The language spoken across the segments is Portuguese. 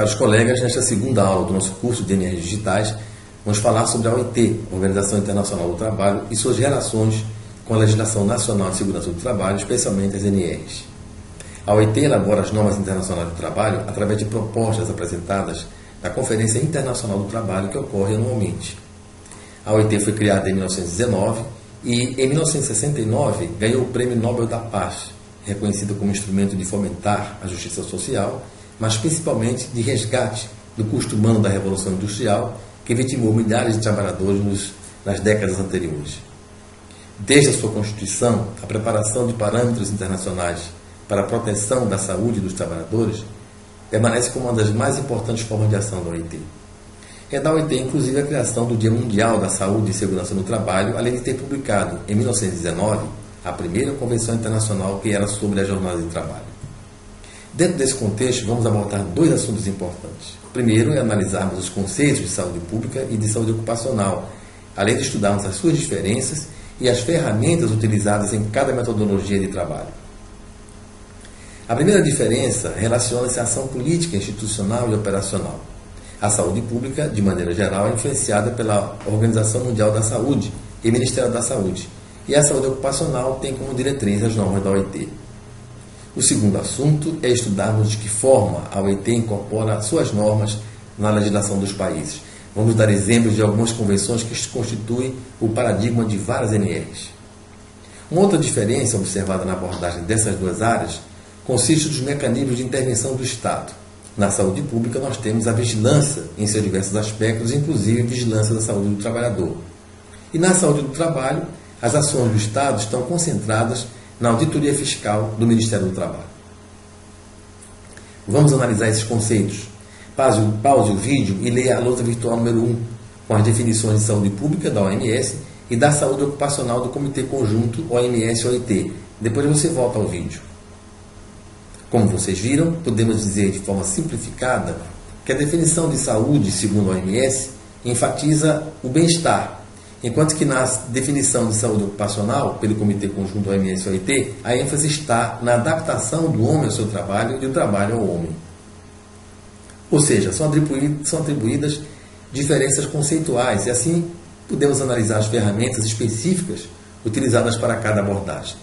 caros colegas, nesta segunda aula do nosso curso de NRs digitais, vamos falar sobre a OIT, Organização Internacional do Trabalho, e suas relações com a legislação nacional de segurança do trabalho, especialmente as NRs. A OIT elabora as normas internacionais do trabalho através de propostas apresentadas na Conferência Internacional do Trabalho, que ocorre anualmente. A OIT foi criada em 1919 e, em 1969, ganhou o Prêmio Nobel da Paz, reconhecido como instrumento de fomentar a justiça social, mas principalmente de resgate do custo humano da Revolução Industrial, que vitimou milhares de trabalhadores nas décadas anteriores. Desde a sua constituição, a preparação de parâmetros internacionais para a proteção da saúde dos trabalhadores permanece como uma das mais importantes formas de ação da OIT. É da OIT, inclusive, a criação do Dia Mundial da Saúde e Segurança no Trabalho, além de ter publicado, em 1919, a primeira Convenção Internacional que era sobre a jornada de trabalho. Dentro desse contexto, vamos abordar dois assuntos importantes. Primeiro é analisarmos os conceitos de saúde pública e de saúde ocupacional, além de estudarmos as suas diferenças e as ferramentas utilizadas em cada metodologia de trabalho. A primeira diferença relaciona-se à ação política, institucional e operacional. A saúde pública, de maneira geral, é influenciada pela Organização Mundial da Saúde e Ministério da Saúde, e a saúde ocupacional tem como diretriz as normas da OIT. O segundo assunto é estudarmos de que forma a OIT incorpora suas normas na legislação dos países. Vamos dar exemplos de algumas convenções que constituem o paradigma de várias NRs. Uma outra diferença observada na abordagem dessas duas áreas consiste nos mecanismos de intervenção do Estado. Na saúde pública, nós temos a vigilância em seus diversos aspectos, inclusive a vigilância da saúde do trabalhador. E na saúde do trabalho, as ações do Estado estão concentradas na auditoria fiscal do Ministério do Trabalho. Vamos analisar esses conceitos. Pause o vídeo e leia a lousa virtual número 1, com as definições de saúde pública da OMS e da saúde ocupacional do Comitê Conjunto OMS-OIT. Depois você volta ao vídeo. Como vocês viram, podemos dizer de forma simplificada que a definição de saúde, segundo a OMS, enfatiza o bem-estar, enquanto que na definição de saúde ocupacional, pelo Comitê Conjunto OMS-OIT, a ênfase está na adaptação do homem ao seu trabalho e do trabalho ao homem. Ou seja, são atribuídas diferenças conceituais e assim podemos analisar as ferramentas específicas utilizadas para cada abordagem.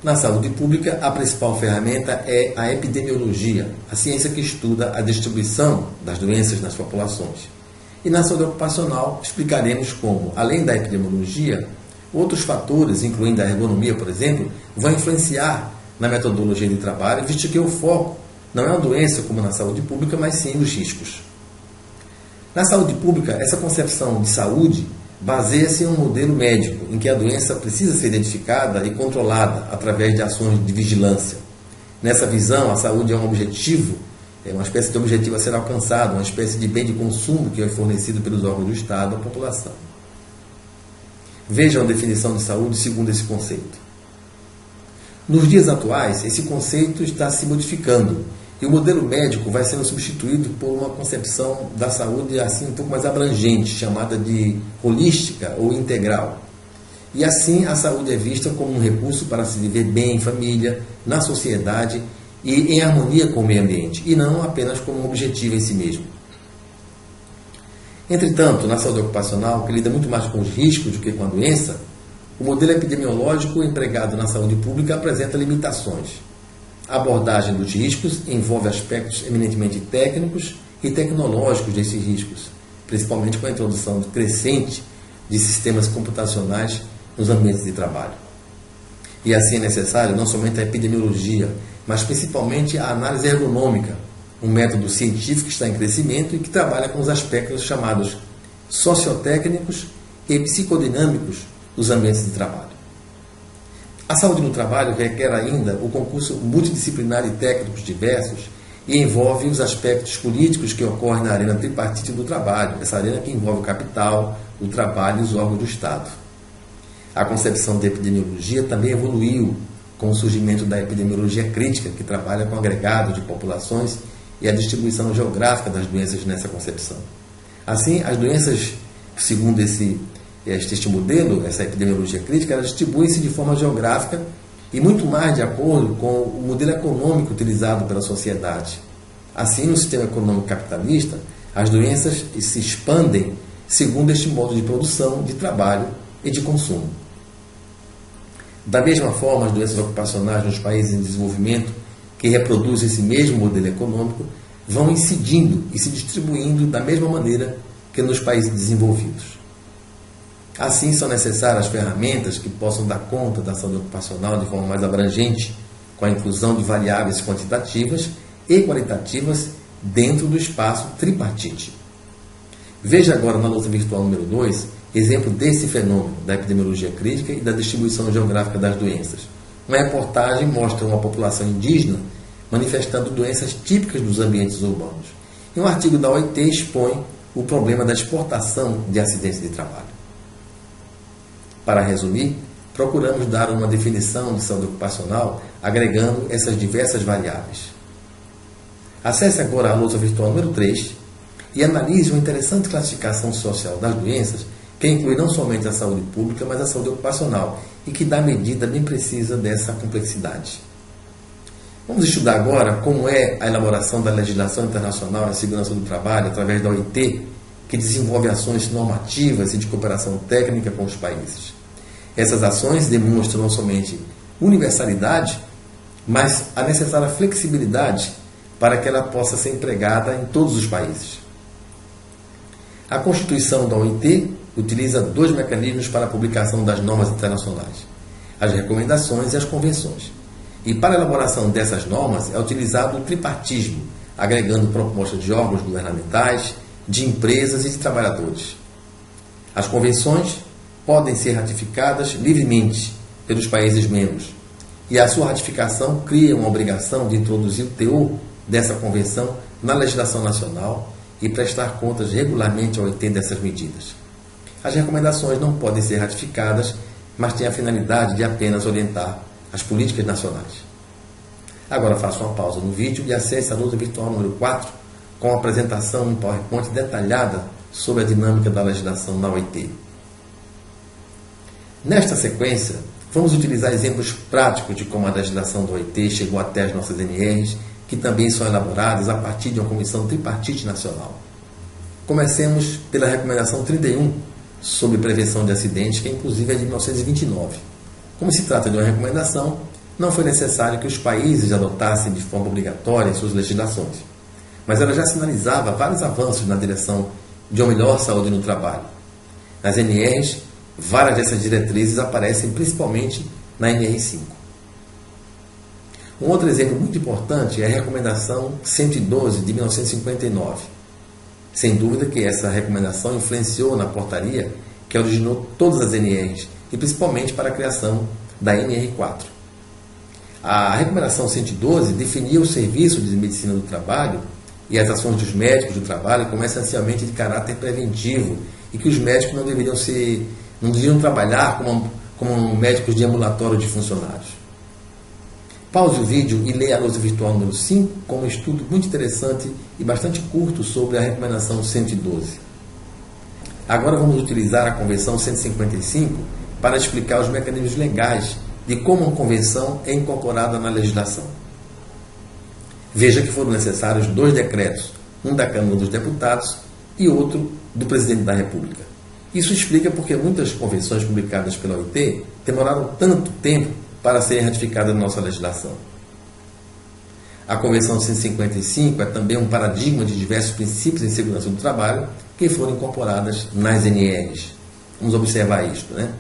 Na saúde pública, a principal ferramenta é a epidemiologia, a ciência que estuda a distribuição das doenças nas populações. E na saúde ocupacional, explicaremos como, além da epidemiologia, outros fatores, incluindo a ergonomia, por exemplo, vão influenciar na metodologia de trabalho, visto que o foco não é a doença como na saúde pública, mas sim os riscos. Na saúde pública, essa concepção de saúde baseia-se em um modelo médico, em que a doença precisa ser identificada e controlada através de ações de vigilância. Nessa visão, a saúde é um objetivo, é uma espécie de objetivo a ser alcançado, uma espécie de bem de consumo que é fornecido pelos órgãos do Estado à população. Vejam a definição de saúde segundo esse conceito. Nos dias atuais, esse conceito está se modificando e o modelo médico vai sendo substituído por uma concepção da saúde assim um pouco mais abrangente, chamada de holística ou integral. E assim a saúde é vista como um recurso para se viver bem em família, na sociedade e em harmonia com o meio ambiente, e não apenas como um objetivo em si mesmo. Entretanto, na saúde ocupacional, que lida muito mais com os riscos do que com a doença, o modelo epidemiológico empregado na saúde pública apresenta limitações. A abordagem dos riscos envolve aspectos eminentemente técnicos e tecnológicos desses riscos, principalmente com a introdução crescente de sistemas computacionais nos ambientes de trabalho. E assim é necessário não somente a epidemiologia, mas principalmente a análise ergonômica, um método científico que está em crescimento e que trabalha com os aspectos chamados sociotécnicos e psicodinâmicos dos ambientes de trabalho. A saúde no trabalho requer ainda o concurso multidisciplinar e técnicos diversos e envolve os aspectos políticos que ocorrem na arena tripartite do trabalho, essa arena que envolve o capital, o trabalho e os órgãos do Estado. A concepção de epidemiologia também evoluiu com o surgimento da epidemiologia crítica, que trabalha com agregados de populações e a distribuição geográfica das doenças nessa concepção. Assim, as doenças, segundo este modelo, essa epidemiologia crítica, ela distribui-se de forma geográfica e muito mais de acordo com o modelo econômico utilizado pela sociedade. Assim, no sistema econômico capitalista, as doenças se expandem segundo este modo de produção, de trabalho e de consumo. Da mesma forma, as doenças ocupacionais nos países em desenvolvimento, que reproduzem esse mesmo modelo econômico, vão incidindo e se distribuindo da mesma maneira que nos países desenvolvidos. Assim, são necessárias ferramentas que possam dar conta da saúde ocupacional de forma mais abrangente, com a inclusão de variáveis quantitativas e qualitativas dentro do espaço tripartite. Veja agora na lousa virtual número 2, exemplo desse fenômeno da epidemiologia crítica e da distribuição geográfica das doenças. Uma reportagem mostra uma população indígena manifestando doenças típicas dos ambientes urbanos. E um artigo da OIT expõe o problema da exportação de acidentes de trabalho. Para resumir, procuramos dar uma definição de saúde ocupacional agregando essas diversas variáveis. Acesse agora a lousa virtual número 3 e analise uma interessante classificação social das doenças que inclui não somente a saúde pública, mas a saúde ocupacional e que dá medida bem precisa dessa complexidade. Vamos estudar agora como é a elaboração da legislação internacional em segurança do trabalho através da OIT, que desenvolve ações normativas e de cooperação técnica com os países. Essas ações demonstram não somente universalidade, mas a necessária flexibilidade para que ela possa ser empregada em todos os países. A Constituição da OIT utiliza 2 mecanismos para a publicação das normas internacionais: as recomendações e as convenções. E para a elaboração dessas normas é utilizado o tripartismo, agregando propostas de órgãos governamentais, de empresas e de trabalhadores. As convenções podem ser ratificadas livremente pelos países membros, e a sua ratificação cria uma obrigação de introduzir o teor dessa convenção na legislação nacional e prestar contas regularmente ao OIT dessas medidas. As recomendações não podem ser ratificadas, mas têm a finalidade de apenas orientar as políticas nacionais. Agora faça uma pausa no vídeo e acesse a lousa virtual número 4 com a apresentação em PowerPoint detalhada sobre a dinâmica da legislação na OIT. Nesta sequência, vamos utilizar exemplos práticos de como a legislação da OIT chegou até as nossas NRs, que também são elaboradas a partir de uma comissão tripartite nacional. Comecemos pela recomendação 31 sobre prevenção de acidentes, que inclusive é de 1929. Como se trata de uma recomendação, não foi necessário que os países adotassem de forma obrigatória suas legislações, mas ela já sinalizava vários avanços na direção de uma melhor saúde no trabalho. Nas NRs, várias dessas diretrizes aparecem principalmente na NR5. Um outro exemplo muito importante é a recomendação 112 de 1959. Sem dúvida que essa recomendação influenciou na portaria que originou todas as NRs e principalmente para a criação da NR4. A recomendação 112 definia o serviço de medicina do trabalho e as ações dos médicos do trabalho como essencialmente de caráter preventivo e que os médicos não deveriam trabalhar como médicos de ambulatório de funcionários. Pause o vídeo e leia a lousa virtual número 5 com um estudo muito interessante e bastante curto sobre a recomendação 112. Agora vamos utilizar a Convenção 155 para explicar os mecanismos legais de como uma convenção é incorporada na legislação. Veja que foram necessários 2 decretos, um da Câmara dos Deputados e outro do Presidente da República. Isso explica porque muitas convenções publicadas pela OIT demoraram tanto tempo para serem ratificadas na nossa legislação. A Convenção 155 é também um paradigma de diversos princípios em segurança do trabalho que foram incorporadas nas NRs. Vamos observar isto, né?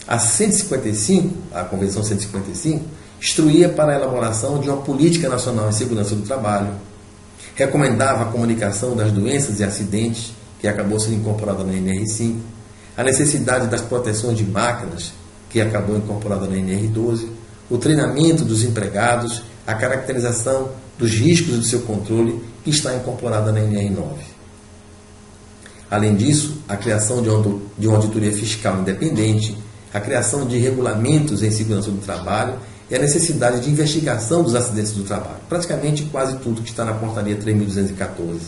A 155, a Convenção 155, instruía para a elaboração de uma política nacional em segurança do trabalho, recomendava a comunicação das doenças e acidentes, que acabou sendo incorporada na NR5, a necessidade das proteções de máquinas, que acabou incorporada na NR12, o treinamento dos empregados, a caracterização dos riscos do seu controle, que está incorporada na NR9. Além disso, a criação de uma auditoria fiscal independente, a criação de regulamentos em segurança do trabalho e a necessidade de investigação dos acidentes do trabalho. Praticamente quase tudo que está na portaria 3.214.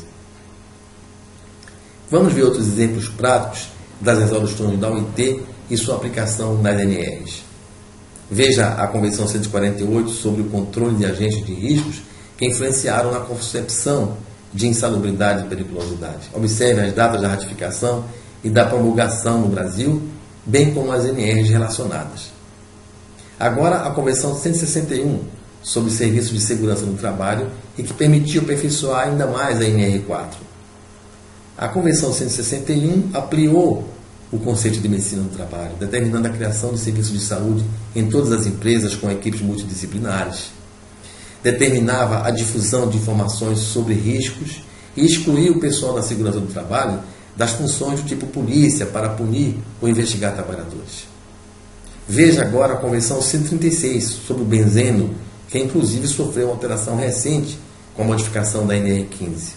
Vamos ver outros exemplos práticos das resoluções da OIT e sua aplicação nas NRs. Veja a Convenção 148 sobre o controle de agentes de riscos, que influenciaram na concepção de insalubridade e periculosidade. Observe as datas da ratificação e da promulgação no Brasil, bem como as NRs relacionadas. Agora, a Convenção 161 sobre Serviços de Segurança no Trabalho e que permitiu aperfeiçoar ainda mais a NR4. A Convenção 161 ampliou o conceito de medicina do trabalho, determinando a criação de serviços de saúde em todas as empresas com equipes multidisciplinares. Determinava a difusão de informações sobre riscos e excluía o pessoal da segurança do trabalho das funções do tipo polícia para punir ou investigar trabalhadores. Veja agora a Convenção 136 sobre o benzeno, que inclusive sofreu uma alteração recente com a modificação da NR15.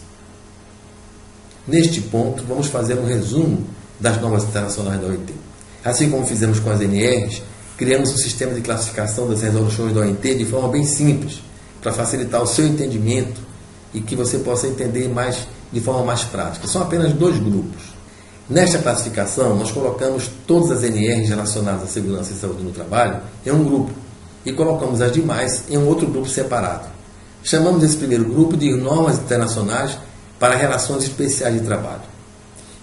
Neste ponto, vamos fazer um resumo das normas internacionais da OIT. Assim como fizemos com as NRs, criamos um sistema de classificação das resoluções da OIT de forma bem simples, para facilitar o seu entendimento e que você possa entender de forma mais prática. São apenas 2 grupos. Nesta classificação, nós colocamos todas as NRs relacionadas à segurança e saúde no trabalho em um grupo e colocamos as demais em um outro grupo separado. Chamamos esse primeiro grupo de normas internacionais para relações especiais de trabalho.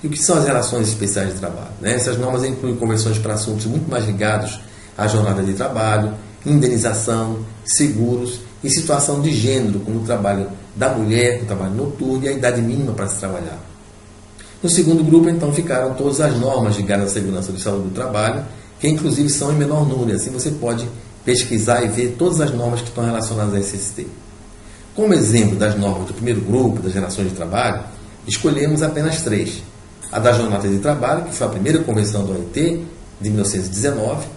E o que são as relações especiais de trabalho? Essas normas incluem convenções para assuntos muito mais ligados à jornada de trabalho, indenização, seguros e situação de gênero, como o trabalho da mulher, o trabalho noturno e a idade mínima para se trabalhar. No segundo grupo, então, ficaram todas as normas ligadas à segurança de saúde do trabalho, que inclusive são em menor número, assim você pode pesquisar e ver todas as normas que estão relacionadas à SST. Como exemplo das normas do primeiro grupo, das relações de trabalho, escolhemos apenas 3. A da jornada de trabalho, que foi a primeira convenção da OIT, de 1919,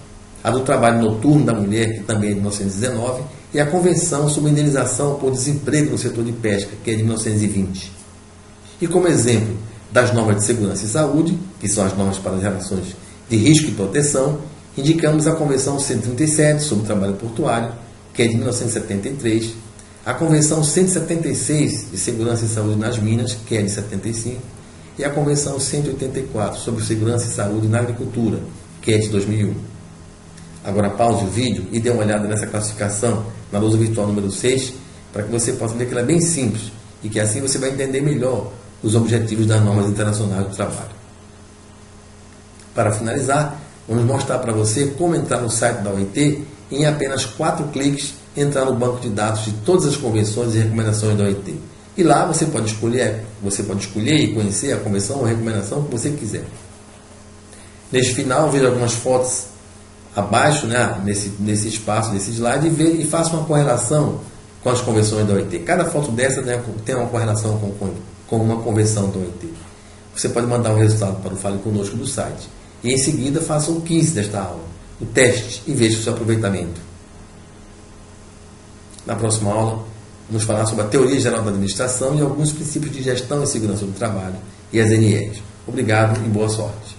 a do trabalho noturno da mulher, que também é de 1919, e a Convenção sobre Indenização por Desemprego no Setor de Pesca, que é de 1920. E como exemplo das normas de segurança e saúde, que são as normas para as relações de risco e proteção, indicamos a Convenção 137 sobre o trabalho portuário, que é de 1973, a Convenção 176 de Segurança e Saúde nas Minas, que é de 75, e a Convenção 184 sobre Segurança e Saúde na Agricultura, que é de 2001. Agora pause o vídeo e dê uma olhada nessa classificação na lousa virtual número 6, para que você possa ver que ela é bem simples e que assim você vai entender melhor os objetivos das normas internacionais do trabalho. Para finalizar, vamos mostrar para você como entrar no site da OIT e em apenas 4 cliques entrar no banco de dados de todas as convenções e recomendações da OIT. E lá você pode escolher e conhecer a convenção ou recomendação que você quiser. Neste final, veja algumas fotos abaixo, nesse espaço, desse slide, e faça uma correlação com as convenções da OIT. Cada foto dessa tem uma correlação com uma convenção da OIT. Você pode mandar um resultado para o Fale Conosco do site. E em seguida faça o quiz desta aula, o teste, e veja o seu aproveitamento. Na próxima aula, vamos falar sobre a teoria geral da administração e alguns princípios de gestão e segurança do trabalho e as NRs. Obrigado e boa sorte.